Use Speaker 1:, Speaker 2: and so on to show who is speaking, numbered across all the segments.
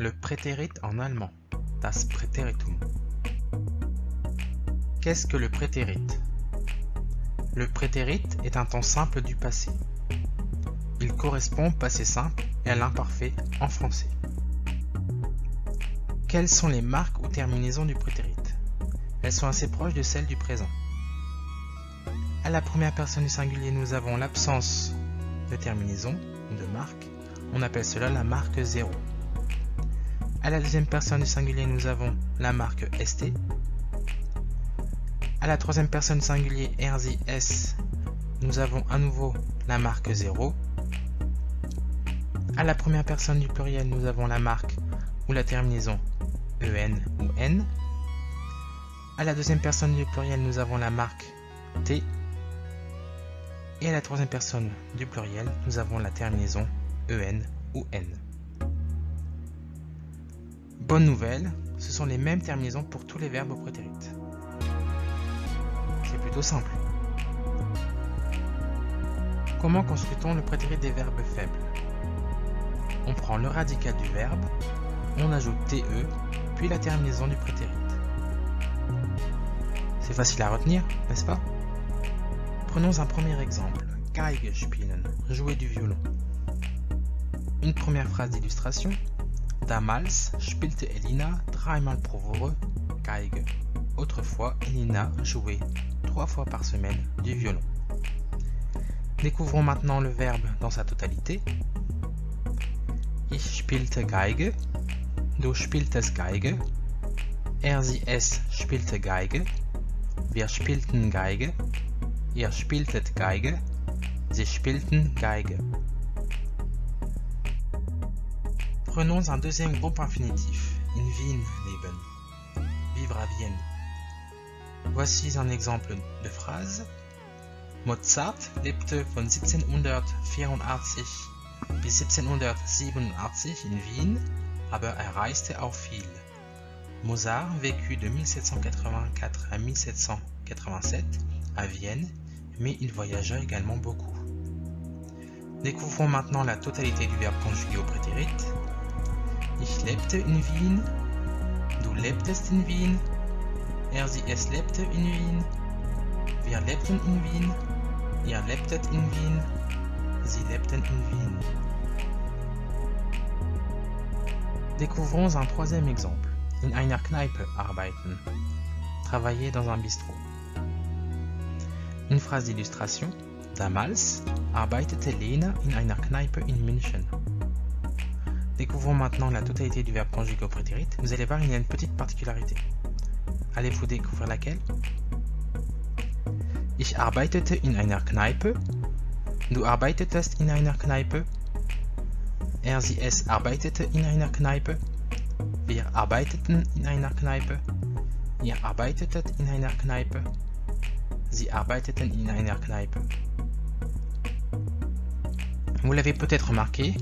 Speaker 1: Le Präterit en allemand, das Präteritum. Qu'est-ce que le Präterit? Le Präterit est un temps simple du passé. Il correspond au passé simple et à l'imparfait en français. Quelles sont les marques ou terminaisons du Präterit? Elles sont assez proches de celles du présent. À la première personne du singulier, nous avons l'absence de terminaison ou de marque. On appelle cela la marque 0. À la deuxième personne du singulier, nous avons la marque ST. À la troisième personne du singulier, RZS, nous avons à nouveau la marque 0. À la première personne du pluriel, nous avons la marque ou la terminaison EN ou N. À la deuxième personne du pluriel, nous avons la marque T. Et à la troisième personne du pluriel, nous avons la terminaison EN ou N. Bonne nouvelle, ce sont les mêmes terminaisons pour tous les verbes au prétérit. C'est plutôt simple. Comment construit-on le prétérit des verbes faibles? On prend le radical du verbe, on ajoute TE, puis la terminaison du prétérit. C'est facile à retenir, n'est-ce pas? Prenons un premier exemple. Geige spielen, jouer du violon. Une première phrase d'illustration. Damals spielte Elina dreimal pro Woche Geige. Autrefois, Elina jouait 3 fois par semaine du violon. Découvrons maintenant le verbe dans sa totalité. Ich spielte Geige, du spieltest Geige, sie spielte Geige, wir spielten Geige, ihr spieltet Geige, sie spielten Geige. Prenons un deuxième groupe infinitif, in Wien leben, vivre à Vienne. Voici un exemple de phrase. Mozart lebte von 1784 bis 1787 in Wien, aber er reiste auch viel. Mozart vécut de 1784 à 1787 à Vienne, mais il voyagea également beaucoup. Découvrons maintenant la totalité du verbe conjugué au prétérit. Ich lebte in Wien, du lebtest in Wien, es lebte in Wien, wir lebten in Wien, ihr lebtet in Wien, sie lebten in Wien. Découvrons un troisième exemple. In einer Kneipe arbeiten, travailler dans un bistrot. Une phrase d'illustration. Damals arbeitete Lena in einer Kneipe in München. Découvrons maintenant la totalité du verbe conjugué au prétérit. Vous allez voir, il y a une petite particularité. Allez-vous découvrir laquelle? Ich arbeitete in einer Kneipe. Du arbeitetest in einer Kneipe. Es arbeitete in einer Kneipe. Wir arbeiteten in einer Kneipe. Ihr arbeitetet in einer Kneipe. Sie arbeiteten in einer Kneipe. Vous l'avez peut-être remarqué,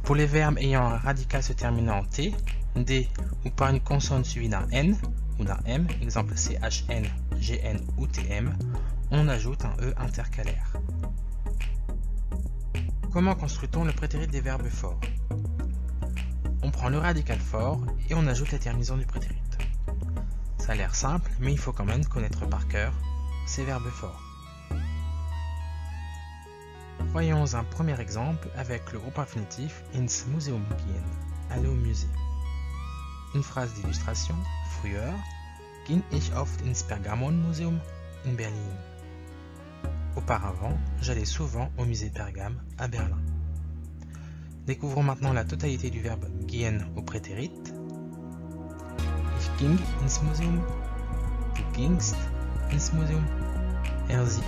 Speaker 1: pour les verbes ayant un radical se terminant en T, D ou par une consonne suivie d'un N ou d'un M, exemple CHN, GN ou TM, on ajoute un E intercalaire. Comment construit-on le prétérit des verbes forts? On prend le radical fort et on ajoute la terminaison du prétérit. Ça a l'air simple, mais il faut quand même connaître par cœur ces verbes forts. Voyons un premier exemple avec le groupe infinitif ins Museum gehen, aller au musée. Une phrase d'illustration. Früher ging ich oft ins Pergamon-Museum in Berlin. Auparavant, j'allais souvent au musée Pergame à Berlin. Découvrons maintenant la totalité du verbe gehen au prétérit. Ich ging ins Museum, du gingst ins Museum,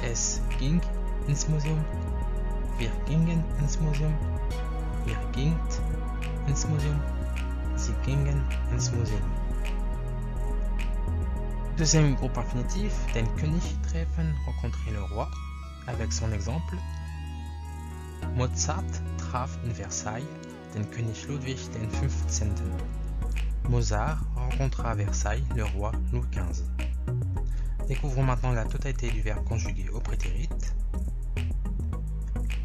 Speaker 1: es ging ins Museum, wir gingen ins Museum, ihr gingt ins Museum, sie gingen ins Museum. Deuxième groupe infinitif, den König treffen, rencontrer le roi, avec son exemple. Mozart traf in Versailles den König Ludwig XV. Mozart rencontra à Versailles le roi Louis XV. Découvrons maintenant la totalité du verbe conjugué au prétérit.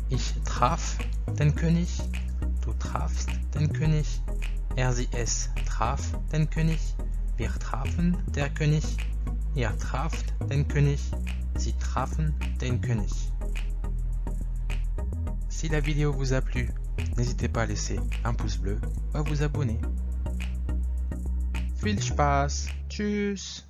Speaker 1: Ich traf den König, du trafst den König, sie es traf den König, wir trafen der König, ihr traft den König, sie trafen den König. Si la vidéo vous a plu, n'hésitez pas à laisser un pouce bleu ou à vous abonner. Viel Spaß, tschüss.